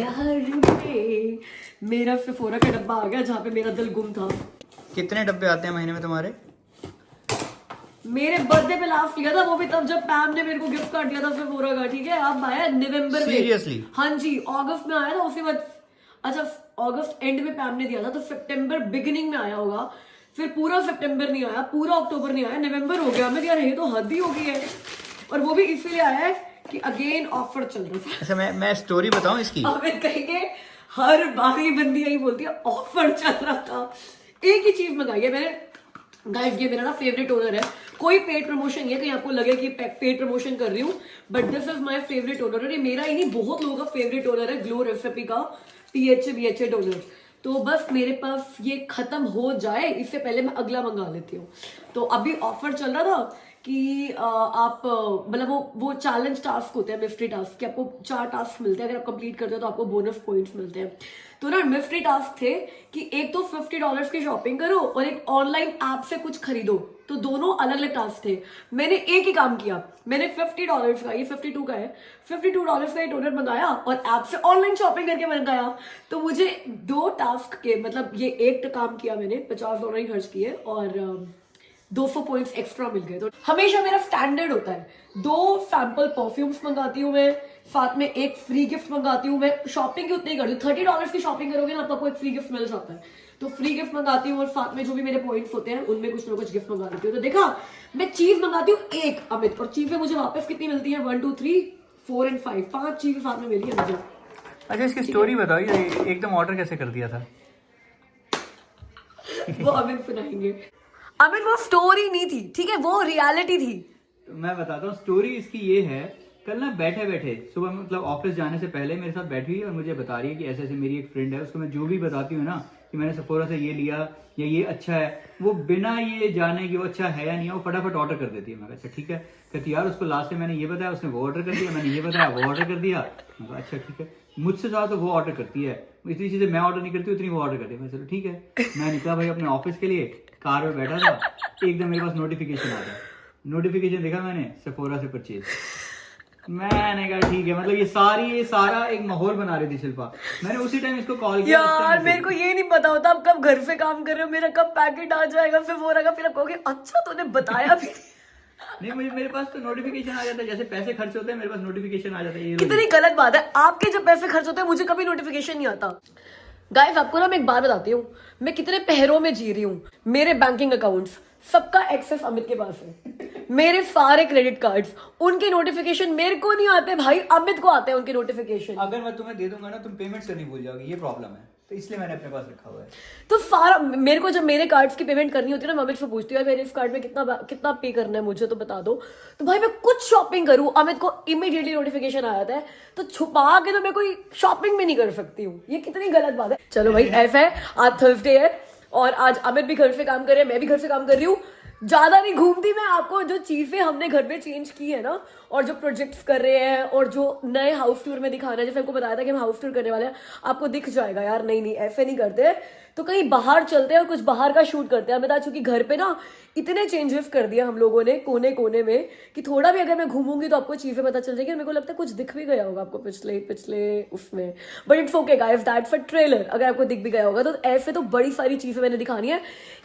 प्यार में मेरा सेफोरा का डब्बा आ गया जहाँ पे मेरा दिल गुम था। कितने डब्बे आते हैं महीने में तुम्हारे? मेरे बर्थडे पे लास्ट लिया था, वो भी तब जब पैम ने मेरे को गिफ्ट कार्ड दिया था सेफोरा का, ठीक है। अब आया नवंबर में। सीरियसली? हाँ जी, अगस्त में आया था, उसके बाद अच्छा अगस्त एंड में पैम ने दिया था, तो सितंबर बिगिनिंग में आया होगा। फिर पूरा सितंबर नहीं आया, पूरा अक्टूबर नहीं आया, नवंबर हो गया। मैं यार ये तो हद ही हो गई है। और वो भी इसलिए आया है कि अगेन ऑफर चल रहा था। अच्छा मैं स्टोरी बताऊं इसकी? हमें कहेंगे हर बारी बंदी यही बोलती है ऑफर चल रहा था। एक ही चीज मंगाई है मैंने गाइस, ये मेरा ना फेवरेट ओनर है। कोई पेड प्रमोशन नहीं है कहीं आपको लगे कि पेड प्रमोशन कर रही हूँ, but this is my favourite owner. और ये मेरा ही नहीं, बहुत लोगों का फेवरेट ओनर है, ग्लो रेसिपी का PHA डोनर। तो बस मेरे पास ये खत्म हो जाए इससे पहले मैं अगला मंगा लेती हूँ। तो अभी ऑफर चल रहा था कि आप मतलब वो चैलेंज टास्क होते हैं, मिस्ट्री टास्क, कि आपको 4 टास्क मिलते हैं, अगर आप कंप्लीट करते हो तो आपको बोनस पॉइंट्स मिलते हैं। तो ना मिस्ट्री टास्क थे कि एक तो $50 की शॉपिंग करो और एक ऑनलाइन ऐप से कुछ खरीदो। तो दोनों अलग अलग टास्क थे। मैंने एक ही काम किया, मैंने $50 का, ये 52 का है, $52 का ये टोनर मंगाया और ऐप से ऑनलाइन शॉपिंग करके मंगाया। तो मुझे 2 टास्क के मतलब ये एक काम किया मैंने, $50 ही खर्च किए और 200 पॉइंट्स एक्स्ट्रा मिल गए। तो हमेशा मेरा स्टैंडर्ड होता है 2 सैंपल परफ्यूम्स मंगाती हूँ मैं, साथ में एक फ्री गिफ्ट मंगाती हूँ। मैं शॉपिंग की उतनी ही करती हूँ, $30 की शॉपिंग करोगे ना तो आपको एक फ्री गिफ्ट मिल जाता है। तो फ्री गिफ्ट मंगाती हूँ और साथ में जो भी मेरे पॉइंट्स होते हैं उनमें कुछ ना कुछ गिफ्ट मंगा देती हूँ। तो देखा, मैं चीज मंगाती हूँ एक अमित, और चीजें मुझे वापस कितनी मिलती है 1 2 3 4 एंड 5, 5 चीजें साथ में मिली है मुझे। अच्छा इसकी स्टोरी बताओ, ये एकदम ऑर्डर कैसे कर दिया था? वो अमित सुनाएंगे। अमित वो स्टोरी नहीं थी, ठीक है, वो रियलिटी थी। तो मैं बताता हूँ स्टोरी इसकी ये है। कल ना बैठे बैठे सुबह मतलब ऑफिस जाने से पहले मेरे साथ बैठी हुई और मुझे बता रही है कि ऐसे ऐसे मेरी एक फ्रेंड है, उसको मैं जो भी बताती हूँ ना कि मैंने सेफोरा से ये लिया या ये अच्छा है, वो बिना ये जाने कि वो अच्छा है या नहीं है वो फटाफट ऑर्डर कर देती है। मैं अच्छा ठीक है। कहती यार उसको लास्ट में मैंने ये बताया, उसने वो ऑर्डर कर दिया, मैंने ये बताया वो ऑर्डर कर दिया। मैं कहा अच्छा ठीक है। मुझसे ज्यादा तो वो ऑर्डर करती है, इतनी चीजें मैं ऑर्डर नहीं करती उतनी वो ऑर्डर करती है। मैं चलो ठीक है। मैं निकला भाई अपने ऑफिस के लिए, कार में बैठा था, एकदम मेरे पास नोटिफिकेशन आ गया। नोटिफिकेशन देखा मैंने, सेफोरा से परचेज। मैंने कहा ठीक है, मतलब ये सारा एक माहौल बना रही थी शिल्पा। मैंने उसी टाइम इसको कॉल किया। यार मेरे को ये नहीं पता होता आप कब घर से काम कर रहे हो, मेरा कब पैकेट आ जाएगा सेफोरा का, फिर आप कहोगे अच्छा तूने बताया भी नहीं मुझे मेरे पास तो नोटिफिकेशन आ जाता है, जैसे पैसे खर्च होते हैं मेरे पास नोटिफिकेशन आ जाता है। ये कितनी गलत बात है, आपके जब पैसे खर्च होते हैं मुझे कभी नोटिफिकेशन नहीं आता। गाइस आपको ना मैं एक बात बताती हूँ, मैं कितने पहरों में जी रही हूँ। मेरे बैंकिंग अकाउंट्स सबका एक्सेस अमित के पास है, मेरे सारे क्रेडिट कार्ड्स, उनके नोटिफिकेशन मेरे को नहीं आते भाई, अमित को आते हैं उनके नोटिफिकेशन। अगर मैं तुम्हें दे दूंगा ना तुम पेमेंट करनी भूल जाओगी, ये प्रॉब्लम है, तो इसलिए मैंने अपने पास रखा हुआ है। तो सारा मेरे को जब मेरे कार्ड्स की पेमेंट करनी होती है ना, मैं अमित से पूछती हूँ मेरे इस कार्ड में कितना पे करना है मुझे तो बता दो। तो भाई मैं कुछ शॉपिंग करूँ अमित को इमीडिएटली नोटिफिकेशन आ जाता है, तो छुपा के तो मैं कोई शॉपिंग भी नहीं कर सकती हूँ। ये कितनी गलत बात है। चलो भाई ऐसा है, आज थर्सडे है और आज अमित भी घर से काम कर रहे हैं, मैं भी घर से काम कर रही हूँ। ज्यादा नहीं घूमती मैं, आपको जो चीजें हमने घर में चेंज की है ना और जो प्रोजेक्ट्स कर रहे हैं और जो नए हाउस टूर में दिखाना है, जैसे हमको बताया था कि हम हाउस टूर करने वाले हैं, आपको दिख जाएगा यार। नहीं ऐसे नहीं करते, तो कहीं बाहर चलते हैं और कुछ बाहर का शूट करते हैं। मैं बता चुकी घर पे ना इतने चेंजेस कर दिया हम लोगों ने कोने कोने में कि थोड़ा भी अगर मैं घूमूंगी तो आपको चीजें पता चल जाएगी। मेरे को लगता है कुछ दिख भी गया होगा आपको पिछले उसमें, but it's okay guys, that's a trailer. अगर आपको दिख भी गया होगा तो ऐसे तो बड़ी सारी चीजें मैंने दिखानी है।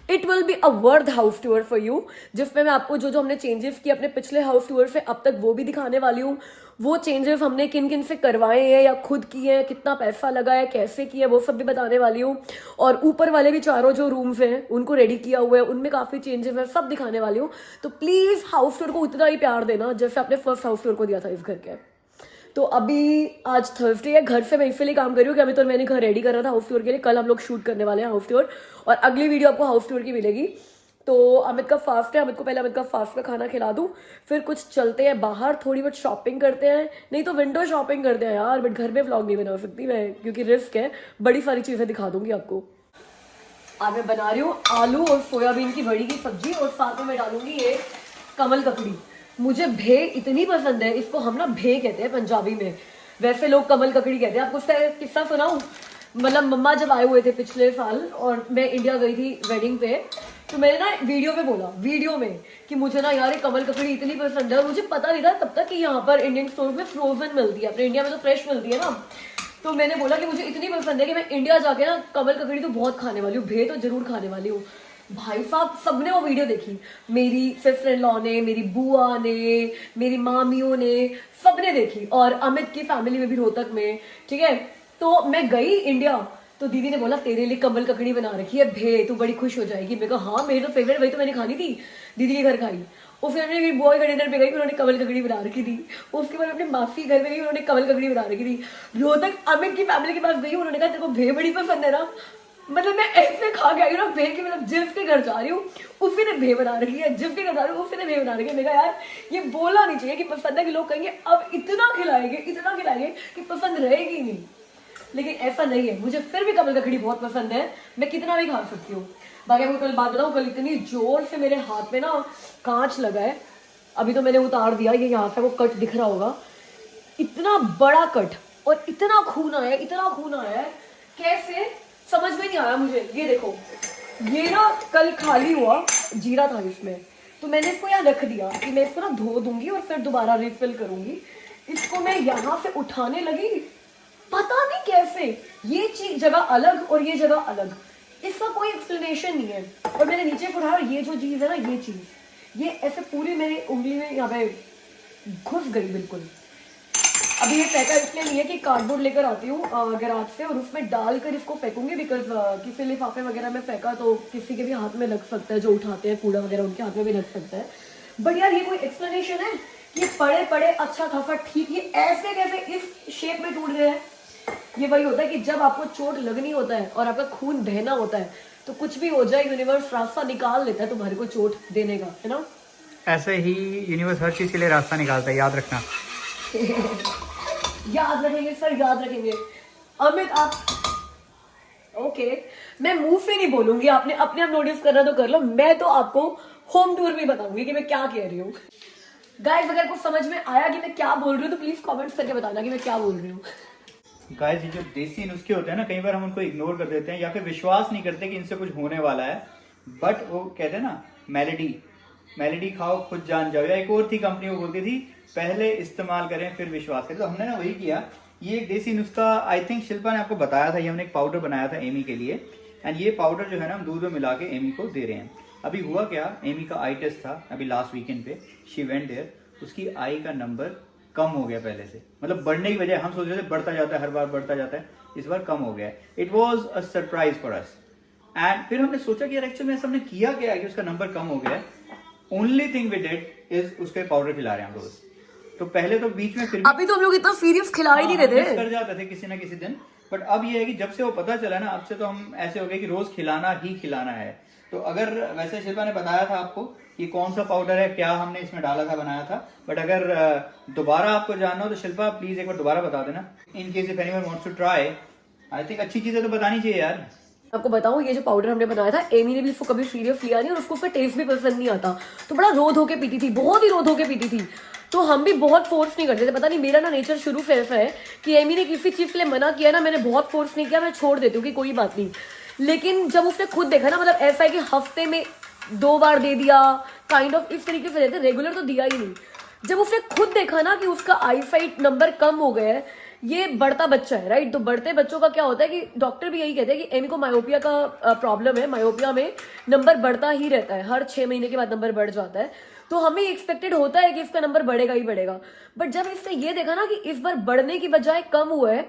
It will be a worth house tour for you, जिसमें मैं आपको जो हमने चेंजेस किए अपने पिछले हाउस टूर से अब तक वो भी दिखाने वाली हूँ। वो चेंजेस हमने किन किन से करवाए हैं या खुद किए हैं, कितना पैसा लगा है, कैसे किए, वो सब भी बताने वाली हूँ। और ऊपर वाले भी 4 जो रूम्स हैं उनको रेडी किया हुआ है, उनमें काफी चेंजेस है, सब दिखाने वाली हूँ। तो प्लीज हाउस टूर को उतना ही प्यार देना जैसे आपने फर्स्ट हाउस टूर को दिया था इस घर के। तो अभी आज थर्सडे है, घर से मैं इसलिए काम कर रही हूँ कि अभी तो मैंने घर रेडी करना था हाउस टूर के लिए। कल हम लोग शूट करने वाले हैं हाउस टूर और अगली वीडियो आपको हाउस टूर की मिलेगी। तो अमित का फास्ट है, अमित को पहले अमित का फास्ट का खाना खिला दूं, फिर कुछ चलते हैं बाहर, थोड़ी बहुत शॉपिंग करते हैं, नहीं तो विंडो शॉपिंग करते हैं यार। बट घर में व्लॉग नहीं बना सकती मैं क्योंकि रिस्क है, बड़ी सारी चीजें दिखा दूंगी आपको। आज मैं बना रही हूँ आलू और सोयाबीन की बड़ी की सब्जी और साथ में मैं डालूंगी ये कमल ककड़ी। मुझे भे इतनी पसंद है, इसको हम ना भे कहते हैं पंजाबी में, वैसे लोग कमल ककड़ी कहते हैं। आपको उसका किस्सा सुनाऊं? मतलब मम्मा जब आए हुए थे पिछले साल और मैं इंडिया गई थी वेडिंग पे, तो मैंने ना वीडियो में बोला कि मुझे ना यार ये कमल ककड़ी इतनी पसंद है। और मुझे पता नहीं था तब तक कि यहाँ पर इंडियन स्टोर में फ्रोजन मिलती है, अपने इंडिया में तो फ्रेश मिलती है ना। तो मैंने बोला कि मुझे इतनी पसंद है कि मैं इंडिया जाके ना कमल ककड़ी तो बहुत खाने वाली हूँ, भे तो जरूर खाने वाली हूँ। भाई साहब सबने वो वीडियो देखी, मेरी सिस्टर इन लॉ ने, मेरी बुआ ने, मेरी मामियों ने, सबने देखी, और अमित की फैमिली में भी, रोहतक में, ठीक है। तो मैं गई इंडिया, तो दीदी ने बोला तेरे लिए कमल ककड़ी बना रखी है भे, तू बड़ी खुश हो जाएगी। मैं कहा हाँ मेरी तो फेवरेट, वही तो मैंने खानी थी, दीदी के घर खाई। और फिर मैं मेरी बुआ के डिनर पे गई, उन्होंने कमल ककड़ी बना रखी थी। उसके बाद अपने मासी के घर में गई, उन्होंने कमल ककड़ी बना रखी थी। रोहतक अमित की फैमिली के पास गई, उन्होंने कहा तेरे को भे बड़ी पसंद है ना। मतलब मैं ऐसे खा के आई हूँ ना भे की, मतलब जिसके घर जा रही हूँ उसी ने भे बना रखी है, जिसके घर जा रही हूँ उसी ने भे बना रखी है। मैं कहा यार ये बोलना नहीं चाहिए कि पसंद है, कि लोग कहेंगे अब इतना खिलाएंगे कि पसंद रहेगी नहीं, लेकिन ऐसा नहीं है। मुझे फिर भी कमल ककड़ी बहुत पसंद है, मैं कितना भी खा सकती हूँ। बाकी आपको कल बात बताऊँ, कल इतनी जोर से मेरे हाथ में ना कांच लगा है, अभी तो मैंने उतार दिया, ये यहाँ से वो कट दिख रहा होगा, इतना बड़ा कट, और इतना खून आया है, कैसे समझ में नहीं आया मुझे। ये देखो, ये ना कल खाली हुआ जीरा था इसमें, तो मैंने इसको यहाँ रख दिया कि मैं इसको ना धो दूंगी और फिर दोबारा रिफिल करूंगी। इसको मैं यहाँ से उठाने लगी, पता नहीं कैसे ये चीज जगह अलग और ये जगह अलग, इसका कोई एक्सप्लेनेशन नहीं है। और मैंने नीचे उठाया और ये जो चीज है ना, ये चीज ये ऐसे पूरी मेरी उंगली में यहाँ पे घुस गई बिल्कुल। अभी ये फेंका इसलिए नहीं है कि कार्डबोर्ड लेकर आती हूँ गैराज से, और उसमें डालकर इसको फेंकूंगी, बिकॉज किसी लिफाफे वगैरह में फेंका तो किसी के भी हाथ में लग सकता है, जो उठाते हैं कूड़ा वगैरह उनके हाथ में भी लग सकता है। बट यार ये कोई एक्सप्लेनेशन है? ये पड़े पड़े अच्छा खासा ठीक, ये ऐसे कैसे इस शेप में टूट गया है? ये वही होता है कि जब आपको चोट लगनी होता है और आपका खून बहना होता है, तो कुछ भी हो जाए यूनिवर्स रास्ता निकाल लेता है तुम्हारे को चोट देने का, है ना। ऐसे ही यूनिवर्स हर चीज़ के लिए रास्ता निकालता है, याद रखना। याद रखेंगे सर, याद रखेंगे। अमित आप ओके, मैं मुंह से नहीं बोलूंगी, आपने अपने आप नोटिस करना तो कर लो, मैं तो आपको होम टूर में बताऊंगी कि मैं क्या कह रही हूँ। गाइस अगर कुछ समझ में आया कि मैं क्या बोल रही हूँ तो प्लीज कमेंट्स करके बताना कि मैं क्या बोल रही हूँ। गाइस ये जो देसी नुस्खे होते हैं ना, कई बार हम उनको इग्नोर कर देते हैं या फिर विश्वास नहीं करते कि इनसे कुछ होने वाला है, बट वो कहते हैं ना मेलेडी खाओ खुद जान जाओ, या एक और थी कंपनी वो बोलती थी पहले इस्तेमाल करें फिर विश्वास करें। तो हमने ना वही किया। ये एक देसी नुस्खा आई थिंक शिल्पा ने आपको बताया था, ये हमने एक पाउडर बनाया था एमी के लिए, एंड ये पाउडर जो है ना हम दूध में मिला के एमी को दे रहे हैं। अभी हुआ क्या, एमी का आई टेस्ट था अभी लास्ट वीकेंड पे, शी वेंट देयर, उसकी आई का नंबर कम हो गया पहले से, मतलब बढ़ने की बजाय हम सोच रहे थे बढ़ता जाता है, हर बार बढ़ता जाता है, इस बार कम हो गया है। It was a surprise for us, and फिर हमने सोचा कि यार एक्चुअली में हमने किया क्या है कि उसका नंबर कम हो गया है। Only thing we did is उसके पाउडर खिला रहे हैं हम रोज। तो पहले तो बीच में फिर अभी तो हम लोग इतना सीरियस खिला ही नहीं रहे थे, कर जाते थे किसी ना किसी दिन, बट अब ये है कि जब से वो पता चला ना, अब से तो हम ऐसे हो गए कि रोज खिलाना ही खिलाना है। तो अगर वैसे शिल्पा ने बताया था आपको कि कौन सा पाउडर है, क्या हमने इसमें डाला था, बनाया था, बट अगर दोबारा आपको जानना हो तो शिल्पा प्लीज एक बार दोबारा बता देना, in case if anyone wants to try. I think अच्छी चीजें तो बतानी चाहिए यार। आपको बताऊं ये जो पाउडर हमने बनाया था, एमी ने भी इसको कभी सीरियस लिया नहीं और उसको उसका टेस्ट भी पसंद नहीं आता, तो बड़ा रोध होके पीती थी, बहुत ही रोध होके पीती थी। तो हम भी बहुत फोर्स नहीं करते थे, पता नहीं मेरा ना नेचर शुरू से ऐसा है कि एमी ने किसी चीज के लिए मना किया ना, मैंने बहुत फोर्स नहीं किया, मैं छोड़ देती हूँ कि कोई बात नहीं। लेकिन जब उसने खुद देखा ना, मतलब ऐसा है कि हफ्ते में 2 बार दे दिया, काइंड ऑफ इस तरीके से देते, रेगुलर तो दिया ही नहीं। जब उसने खुद देखा ना कि उसका आईसाइट नंबर कम हो गया है, ये बढ़ता बच्चा है राइट, तो बढ़ते बच्चों का क्या होता है कि डॉक्टर भी यही कहते हैं कि एमी को मायोपिया का प्रॉब्लम है, मायोपिया में नंबर बढ़ता ही रहता है, हर 6 महीने के बाद नंबर बढ़ जाता है। तो हमें एक्सपेक्टेड होता है कि इसका नंबर बढ़ेगा ही बढ़ेगा, बट जब इसने ये देखा ना कि इस बार बढ़ने की बजाय कम हुआ है,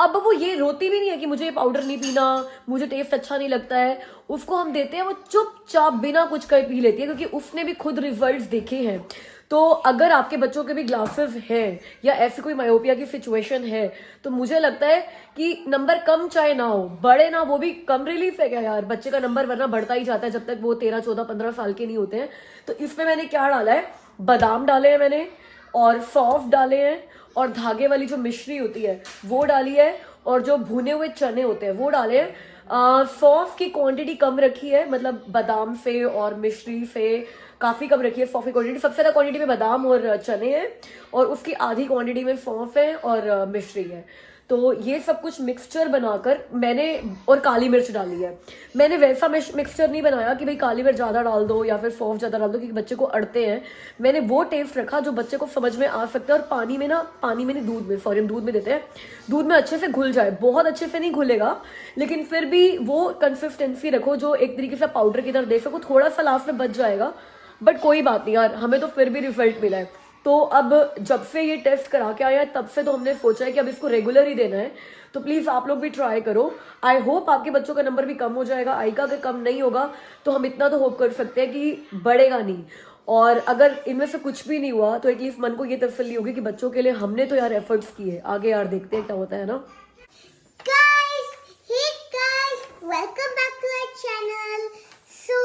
अब वो ये रोती भी नहीं है कि मुझे ये पाउडर नहीं पीना, मुझे टेस्ट अच्छा नहीं लगता है, उसको हम देते हैं, वो चुपचाप बिना कुछ कहे पी लेती है, क्योंकि उसने भी खुद रिजल्ट्स देखे हैं। तो अगर आपके बच्चों के भी ग्लासेस हैं या ऐसी कोई मायोपिया की सिचुएशन है, तो मुझे लगता है कि नंबर कम चाहे ना हो, बढ़े ना, वो भी कम रिलीफ है क्या यार, बच्चे का नंबर वरना बढ़ता ही जाता है जब तक वो 13, 14, 15 साल के नहीं होते हैं। तो इसमें मैंने क्या डाला है, बादाम डाले हैं मैंने, और सौंफ डाले हैं, और धागे वाली जो मिश्री होती है वो डाली है, और जो भुने हुए चने होते हैं वो डाले हैं। सौंफ की क्वांटिटी कम रखी है, मतलब बादाम से और मिश्री से काफ़ी कम रखी है सौंफ की क्वांटिटी, सबसे ज़्यादा क्वांटिटी में बादाम और चने हैं, और उसकी आधी क्वांटिटी में सौंफ है और मिश्री है। तो ये सब कुछ मिक्सचर बनाकर मैंने, और काली मिर्च डाली है मैंने। वैसा मिक्सचर नहीं बनाया कि भाई काली मिर्च ज़्यादा डाल दो या फिर सौंफ ज़्यादा डाल दो, क्योंकि बच्चे को अड़ते हैं। मैंने वो टेस्ट रखा जो बच्चे को समझ में आ सकता है। और पानी में नहीं, दूध में, सॉरी हम दूध में देते हैं, दूध में अच्छे से घुल जाए। बहुत अच्छे से नहीं घुलेगा, लेकिन फिर भी वो कंसिस्टेंसी रखो जो एक तरीके से पाउडर की तरह दे सको। थोड़ा सा लास्ट में बच जाएगा, बट कोई बात नहीं यार, हमें तो फिर भी रिजल्ट मिला है। तो अब जब से ये टेस्ट करा के आया तब से तो हमने सोचा है कि अब इसको रेगुलर ही देना है। तो प्लीज़ आप लोग भी ट्राई करो। आई होप आपके बच्चों का नंबर भी कम हो जाएगा। आई का अगर कम नहीं होगा तो हम इतना तो होप कर सकते हैं कि बढ़ेगा नहीं। और अगर इनमें से कुछ भी नहीं हुआ तो एटलीस्ट मन को ये तसल्ली होगी कि बच्चों के लिए हमने तो यार एफर्ट्स किए। आगे यार देखते हैं क्या होता है ना। Guys, hey guys, welcome back to our channel. So,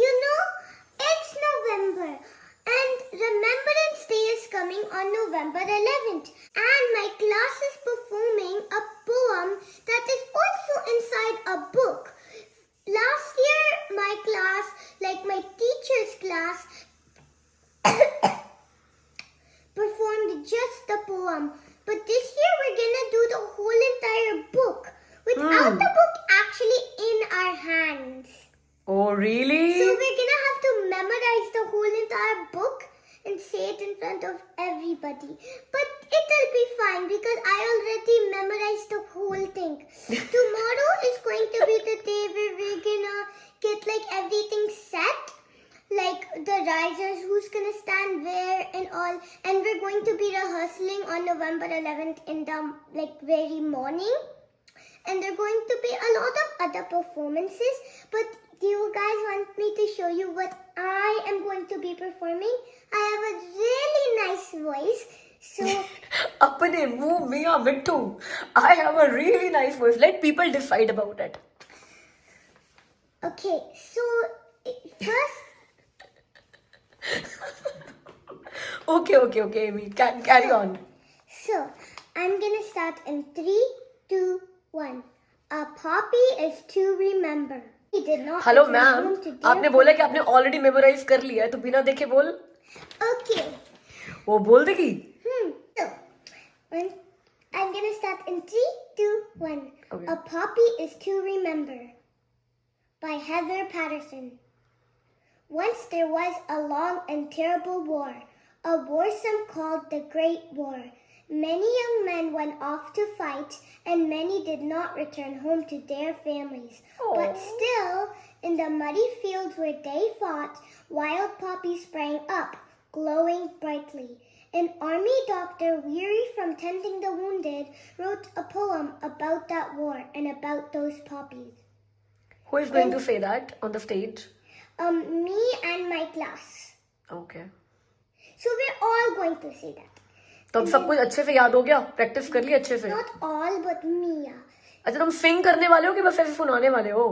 you know, it's November and Remembrance Day is coming on November 11th. And my class is performing a poem that is also inside a book. Last year, my class, like my teacher's class, performed just the poem. But this year we're gonna do the whole entire book without the book actually in our hands. Oh really? So we're gonna have to memorize the whole entire book and say it in front of everybody. But it'll be fine because I already memorized the whole thing. Tomorrow is going to be the day where we're gonna get like everything set. Like the risers, who's gonna stand where and all, and we're going to be rehearsing on November 11th in the like very morning, and there are going to be a lot of other performances. But do you guys want me to show you what I am going to be performing? I have a really nice voice, so अपने मुंह मियां मिट्टू, I have a really nice voice. Let people decide about it. okay. So first. Okay, Amy. Carry on. So, I'm gonna start in 3, 2, 1. A poppy is to remember. He did not. Hello return ma'am, home to आपने dear बोला कि आपने already memorise कर लिया है, तो बिना देखे बोल। Okay. वो बोल देगी। So, I'm gonna start in 3, 2, 1. Okay. A poppy is to remember. By Heather Patterson. Once there was a long and terrible war, a war some called the Great War. Many young men went off to fight, and many did not return home to their families. But still, in the muddy fields where they fought, wild poppies sprang up, glowing brightly. An army doctor, weary from tending the wounded, wrote a poem about that war and about those poppies. Who is going to say that on the stage? Me and my class. Okay. So we're all going to say that. तो अब सब कुछ अच्छे से याद हो गया? Practice कर ली अच्छे से? Not all, but Mia. अच्छा, तुम सिंग करने वाले हो कि बस ऐसे सुनाने वाले हो?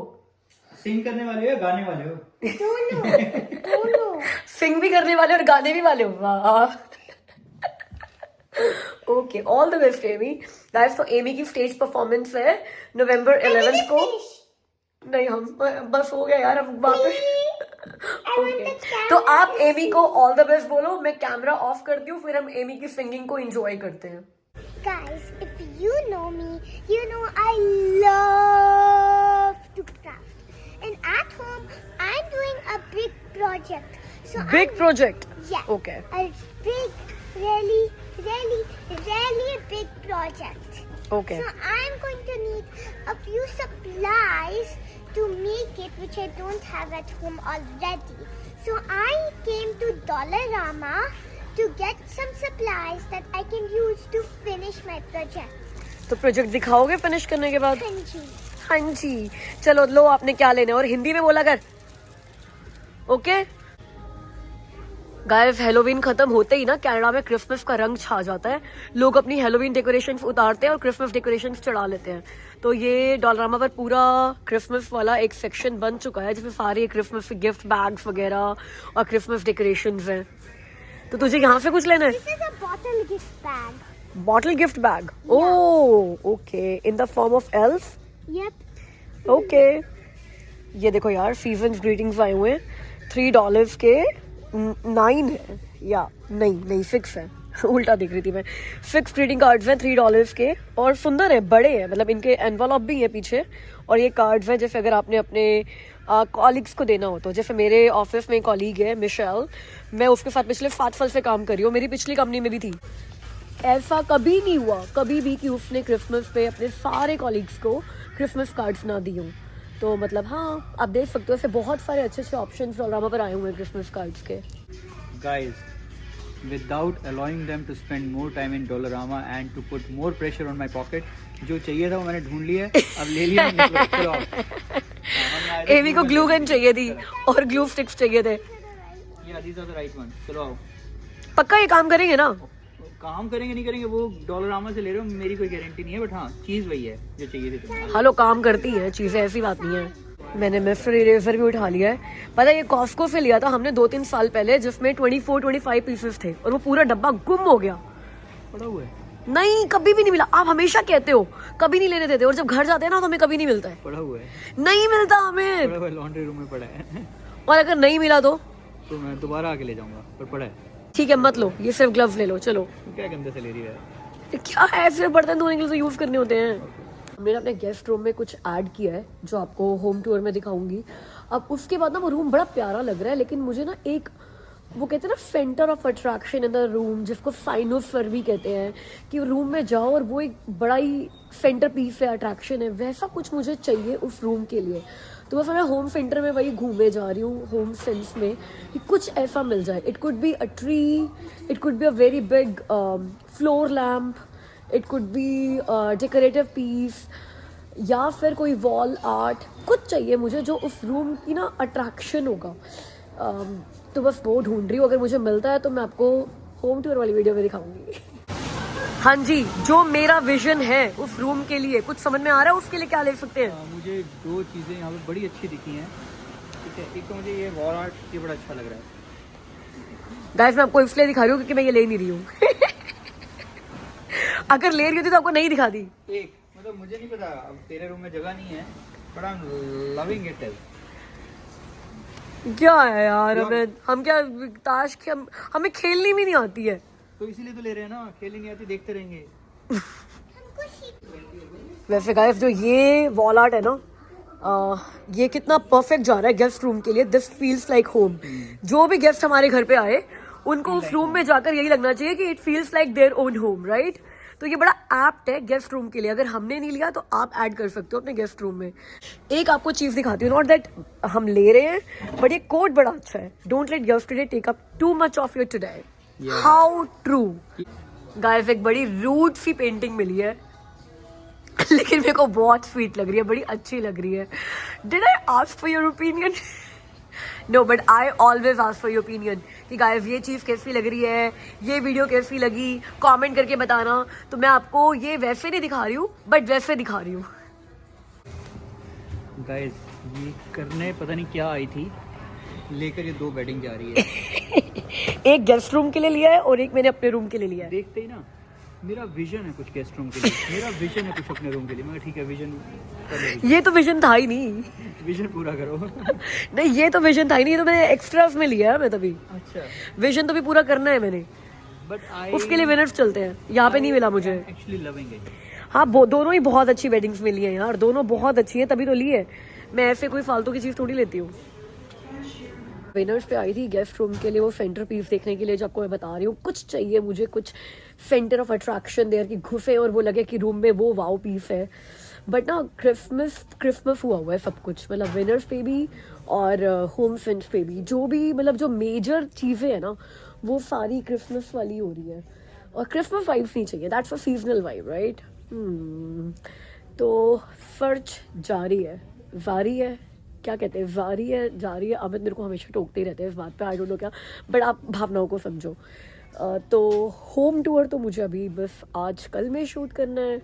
सिंग करने वाले हो या गाने वाले हो? Dono. सिंग भी करने वाले हो और गाने भी वाले हो? वाह। Okay, all the best Amy. Guys, तो एमी की स्टेज परफॉर्मेंस है नवंबर 11 को। नहीं, हम बस हो गया यार, हम वापस। ओके, तो आप एमी को ऑल द बेस्ट बोलो, मैं कैमरा ऑफ करती हूँ, फिर हम एमी की सिंगिंग को एंजॉय करते हैं। Guys, if you know me, you know I love to craft. And at home, I'm doing a big project. So Big project? Yeah. Okay. A big, really big project. Okay. So I'm going to need a few supplies to make it, which I don't have at home already. So I came to Dollarama to get some supplies that I can use to finish my project. तो project दिखाओगे finish करने के बाद? हाँ जी। हाँ जी, चलो लो, आपने क्या लेना है, और हिंदी में बोला कर। ओके गाइस, हेलोवीन खत्म होते ही ना कनाडा में क्रिसमस का रंग छा जाता है। लोग अपनी हेलोवीन डेकोरेशंस उतारते हैं और क्रिसमस डेकोरेशंस चढ़ा लेते हैं। तो ये डॉलरामा पर पूरा क्रिसमस वाला एक सेक्शन बन चुका है जिसमें सारे क्रिसमस गिफ्ट बैग्स वगैरह और क्रिसमस डेकोरेशंस हैं। तो तुझे यहाँ से कुछ लेना है? This is a bottle gift bag. Bottle gift bag? Oh okay, in the form of elf? Yep. Okay, ये देखो यार, सीजन्स ग्रीटिंग्स आए हुए हैं। $3 के 9 है या नहीं 6 है। उल्टा देख रही थी मैं। फिक्स ग्रीटिंग कार्ड्स हैं $3 के और सुंदर है, बड़े हैं, मतलब इनके एनवलप भी है पीछे। और ये कार्ड्स हैं जैसे अगर आपने अपने कॉलीग्स को देना हो तो, जैसे मेरे ऑफिस में कॉलीग है मिशेल, मैं उसके साथ पिछले 7 साल से काम कर रही हूँ, मेरी पिछली कंपनी में भी थी। ऐसा कभी नहीं हुआ कभी भी कि उसने क्रिसमस पे अपने सारे कॉलीग्स को क्रिसमस कार्ड्स ना दी हों। तो मतलब हाँ, आप देख सकते हो ऐसे बहुत सारे अच्छे अच्छे ऑप्शन डोलरामा पर आए हुए हैं क्रिसमस कार्ड्स के। Guys, without allowing them to spend more time in Dollarama and to put more pressure on my pocket, जो चाहिए था वो मैंने ढूंढ लिया है, अब ले लिया। चलो आप। एवी को ग्लू गन चाहिए थी और ग्लू स्टिक्स चाहिए थे। Yeah, these are the right ones. चलो आओ। पक्का ये काम करेंगे ना? काम करेंगे नहीं करेंगे वो डॉलरामा से ले रहे हो, मेरी कोई गारंटी नहीं है, बट हाँ चीज़ वही है जो चाहिए थी तुम्हें। हेलो, काम करती है चीजें, ऐसी बात नहीं है। मैंने मिस्टर इरेजर भी उठा लिया है। पता है ये कॉस्को से लिया था हमने 2-3 साल पहले, जिसमें 24-25 पीसेस थे और वो पूरा डब्बा गुम हो गया। पड़ा हुआ है? नहीं, कभी भी नहीं मिला। आप हमेशा कहते हो कभी नहीं लेने देते, और जब घर जाते हैं ना तो हमें कभी नहीं मिलता है। पड़ा हुआ है? नहीं मिलता हमें। पड़ा हुआ है, लॉन्ड्री रूम में पड़ा है। और अगर नहीं मिला तो मैं दोबारा आके ले जाऊंगा, पर पड़ा है। ठीक है, मत लो, ये सिर्फ ग्लव्स ले लो। चलो, क्या गंदे से ले रही है? ये क्या है, सिर्फ बर्तन धोने के लिए तो यूज करने होते हैं। मैंने अपने गेस्ट रूम में कुछ ऐड किया है जो आपको होम टूर में दिखाऊंगी। अब उसके बाद ना वो रूम बड़ा प्यारा लग रहा है, लेकिन मुझे ना एक, वो कहते हैं ना centre of attraction in the room, जिसको साइनोस्फीयर भी कहते हैं, कि रूम में जाओ और वो एक बड़ा ही सेंटर पीस है, अट्रैक्शन है, वैसा कुछ मुझे चाहिए उस रूम के लिए। तो बस मैं होम सेंटर में वही घूमे जा रही हूँ, होम सेंस में, कि कुछ ऐसा मिल जाए। It could be a tree, it could be a very big floor lamp, it could be decorative piece, या फिर कोई वॉल आर्ट, कुछ चाहिए मुझे जो उस रूम की ना अट्रैक्शन होगा। तो बस वो ढूंढ रही हूँ, अगर मुझे मिलता है तो मैं आपको होम टूर वाली वीडियो में दिखाऊंगी। हाँ जी, जो मेरा विजन है उस रूम के लिए, कुछ समझ में आ रहा है उसके लिए क्या ले सकते हैं? मुझे 2 चीज़ें यहाँ पे बड़ी अच्छी दिखी हैं। ठीक है, एक तो मुझे ये वॉल आर्ट ये बड़ा अच्छा लग रहा है। गाइस, मैं आपको इसलिए दिखा रही हूँ क्योंकि मैं ये ले नहीं रही हूँ। अगर ले रही होती तो आपको नहीं दिखा दी। एक मतलब मुझे नहीं पता, अब तेरे रूम में जगह नहीं है, but I am loving it. क्या है यार, हम क्या ताश के, हमें खेलनी भी नहीं आती है, तो इसीलिए तो ले रहे हैं ना, खेलनी नहीं आती, देखते रहेंगे। वैसे गाइस जो ये वॉल आर्ट है ना, ये कितना परफेक्ट जा रहा है गेस्ट रूम के लिए। This feels like home. जो भी गेस्ट हमारे घर पे आए उनको उस रूम में जाकर यही लगना चाहिए कि it feels like their own home, right? तो ये बड़ा एप्ट है गेस्ट रूम के लिए। अगर हमने नहीं लिया तो आप ऐड कर सकते हो अपने गेस्ट रूम में। एक आपको चीज दिखाती हूँ, नॉट दैट हम ले रहे हैं, बट ये कोट बड़ा अच्छा है। Don't let yesterday take up too much of your today. How true. Guys, एक बड़ी रूड सी पेंटिंग मिली है लेकिन मेरे को बहुत स्वीट लग रही है, बड़ी अच्छी लग रही है। Did I ask for your opinion? No, but I always ask for your opinion कि गाइस ये चीज़ कैसी लग रही है, ये वीडियो कैसी लगी, कमेंट करके बताना। तो मैं आपको ये वैसे नहीं दिखा रही हूँ, बट वैसे दिखा रही हूँ। गाइस, ये करने पता नहीं क्या आई थी, लेकर ये 2 बेडिंग जा रही है। एक गेस्ट रूम के लिए लिया है और एक मैंने अपने रूम के लिए लिया है। देखते ही ना, मेरा विजन है कुछ गेस्ट रूम के लिए, मेरा विजन है कुछ अपने रूम के लिए। मैं ठीक है, विजन ये तो विजन था ही नहीं। विजन पूरा करो। नहीं, ये तो विजन था ही नहीं, ये तो मैंने एक्स्ट्रास में लिया है मैं तभी। अच्छा, विजन तो भी पूरा करना है मैंने, बट उसके लिए विनर्स चलते हैं। यहाँ पे नहीं मिला मुझे। Actually loving it. हाँ, दोनों ही बहुत अच्छी वेडिंग्स मिली हैं यार, दोनों बहुत अच्छी है, तभी तो ली है। मैं ऐसे कोई फालतू की चीज़ थोड़ी लेती हूँ। विनर्स पे आई थी गेस्ट रूम के लिए, वो सेंटर पीस देखने के लिए, जो आपको मैं बता रही हूँ। कुछ चाहिए मुझे, कुछ सेंटर ऑफ अट्रैक्शन देयर, कि घुसे और वो लगे कि रूम में वो वाओ पीस है। बट ना क्रिसमस हुआ है सब कुछ, मतलब विनर्स पे भी और होम सेंस पे भी, जो भी मतलब जो मेजर चीज़ें हैं ना, वो सारी क्रिसमस वाली हो रही है। और क्रिसमस वाइब्स नहीं चाहिए, that's a seasonal vibe, right? तो सर्च जारी है, क्या कहते हैं, जारी है। अमित मेरे को हमेशा टोकते ही रहते हैं इस बात पे, आई डोंट नो क्या, बट आप भावनाओं को समझो। तो होम टूर तो मुझे अभी बस आज कल में शूट करना है,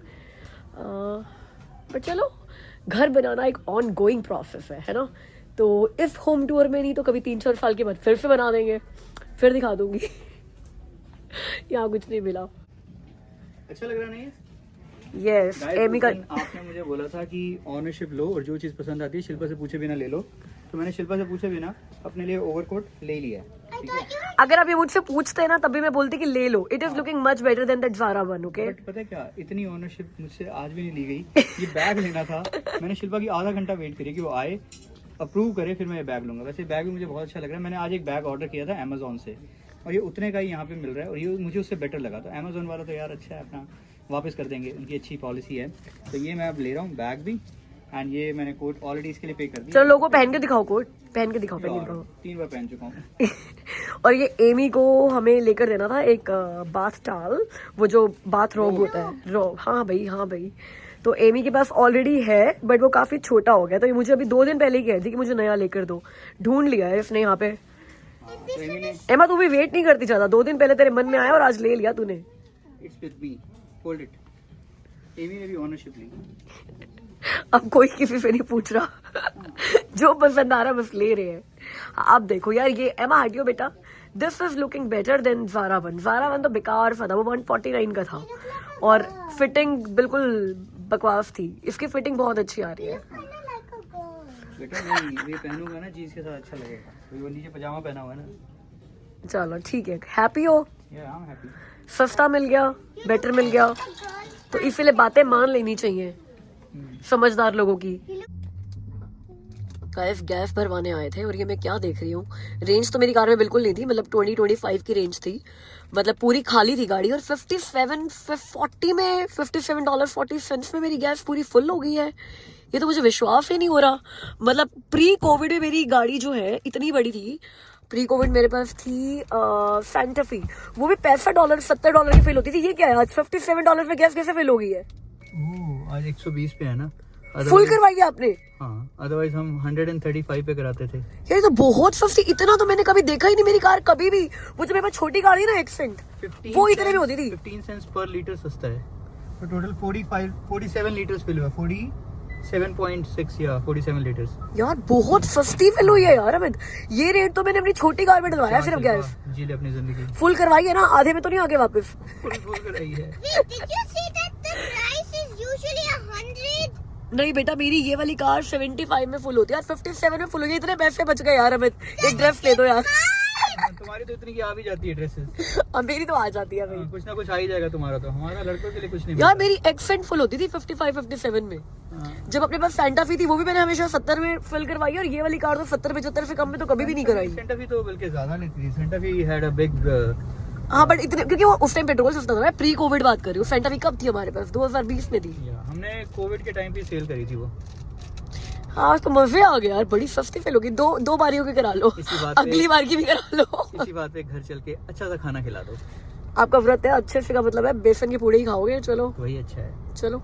बट चलो, घर बनाना एक ऑन गोइंग प्रोसेस है ना? तो इस होम टूर में नहीं तो कभी 3-4 साल के बाद फिर से बना देंगे, फिर दिखा दूंगी। यहाँ कुछ नहीं मिला। अच्छा लग रहा नहीं है? यस, एमी का। आपने मुझे बोला था कि ऑनरशिप लो और जो चीज़ पसंद आती है शिल्पा से पूछे बिना ले लो, तो मैंने शिल्पा से पूछे बिना अपने लिए ओवरकोट ले लिया है। अगर आप ये मुझसे पूछते ना तभी मैं बोलती कि ले लो. It is looking much better than that Zara one, okay? But पता है क्या, इतनी ओनरशिप मुझसे आज भी नहीं ली गई. ये बैग लेना था, मैंने शिल्पा की आधा घंटा वेट करी कि वो आए, अप्रूव करे, फिर मैं ये बैग लूंगा. वैसे बैग भी मुझे बहुत अच्छा लग रहा है. मैंने आज एक बैग ऑर्डर किया था अमेजोन से और ये उतने का ही यहाँ पे मिल रहा है और ये मुझे उससे बेटर लगा. तो अमेजोन वाला तो यार अच्छा है, अपना वापस कर देंगे, उनकी अच्छी पॉलिसी है. तो ये मैं अब ले रहा हूँ बैग भी, एंड ये मैंने कोट ऑलरेडी इसके लिए पे कर दिया. चलो लोगों को पहन के दिखाओ कोट, पहन के दिखाओ, पहन के दिखाओ. 3 बार पहन चुका हूँ. और ये एमी को हमें लेकर देना था एक बाथ टाल, वो जो बाथ रोब होता है, रोब. हाँ भाई. तो एमी के पास ऑलरेडी है बट वो काफी छोटा हो गया, तो ये मुझे अभी 2 दिन पहले ही कह दी कि मुझे नया लेकर दो. ढूंढ लिया है इसने यहाँ पे. एमा तू भी वेट नहीं करती ज्यादा, 2 दिन पहले तेरे मन में आया और आज ले लिया तूने. It's with me, hold it. Amy ने भी ओनरशिप ली. अब कोई किसी से नहीं पूछ रहा. जो पसंद आ रहा है बस ले रहे हैं. आप देखो यार, ये एमा हटियो बेटा, this is looking better than Zara one. Zara one तो बेकार सा था, वो 149 का था और फिटिंग बिल्कुल बकवास थी. इसकी फिटिंग बहुत अच्छी आ रही है. बेटा नहीं, ये पहनूंगा ना जीन्स के साथ अच्छा लगेगा. तो वो नीचे पजामा पहना हुआ है ना. चलो ठीक है, हैप्पी हो. या आई एम हैप्पी. सस्ता मिल गया, बेटर मिल गया, तो इसीलिए बातें मान लेनी चाहिए समझदार लोगों की. गाइस गैस भरवाने आए थे और ये मैं क्या देख रही हूँ, रेंज तो मेरी कार में बिल्कुल नहीं थी, मतलब 20-25 की रेंज थी, मतलब पूरी खाली थी गाड़ी. और $57.40 में मेरी गैस पूरी फुल हो गई है. ये तो मुझे विश्वास ही नहीं हो रहा. मतलब प्री कोविड में मेरी गाड़ी जो है इतनी बड़ी थी. प्री कोविड मेरे पास थी सैंटा फी, वो भी $65 $70 की फिल होती थी. ये क्या है, आज $57 में गैस कैसे फिल हो गई है? आज 120 पे है ना. फुल करवाई है आपने? हाँ, अदरवाइज हम 135 पे कराते थे. यार ये तो बहुत सस्ती, इतना तो मैंने कभी देखा ही नहीं मेरी कार कभी भी. वो जो मेरे पास छोटी गाड़ी है ना एक्सेंट, वो इतने में होती थी. 15 सेंट्स पर लीटर सस्ता है. तो टोटल 47 लीटर्स फिल हुआ. 47.6 या 47 लीटर्स. यार बहुत सस्ती फिल हुई है यार अमित. ये रेट तो मैंने अपनी छोटी कार में डलवाया सिर्फ गैस. जी ले अपनी जिंदगी. फुल करवाई है ना, आधे में तो नहीं आगे वापस. फुल कराई है. Wait, did you say that the price is usually 100? नहीं बेटा, मेरी ये वाली कार 75 में फुल होती है, 57 में फुल हो गई. इतने पैसे बच गए यार अमित, एक ड्रेस ले दो यार. तुम्हारी तो इतनी की आ भी जाती है ड्रेसेस. अब मेरी तो आ जाती है भाई. कुछ ना कुछ आ ही जाएगा तुम्हारा. तो हमारा लड़कों के लिए कुछ नहीं यार मिलता. मेरी एक्सेंट फुल होती थी 55-57 में. हाँ. जब अपने पास सैंटा फी थी वो भी मैंने हमेशा 70 में फिल करवाई, और ये वाली कार तो 70-75 से कम में तो कभी भी नहीं कराई. सेंटा फी तो बल्कि ज्यादा लेती थी. Santa fee had a big. हाँ बट इतने, क्योंकि वो उस टाइम पेट्रोल सस्ता था. मैं प्री कोविड बात कर रही हूँ. सैंटा फी कब थी हमारे पास? 2020 में थी. हमने कोविड के टाइम पे सेल करी थी वो. हाँ तो मजे आ गए यार, बड़ी सस्ती फिल होगी. दो बारियों की करा लो, अगली बार की भी करा लो. इसी बात पे घर चल के अच्छा सा खाना खिला दो. आपका व्रत है, अच्छे से का मतलब है बेसन के पूड़े ही खाओगे. चलो वही अच्छा है. चलो.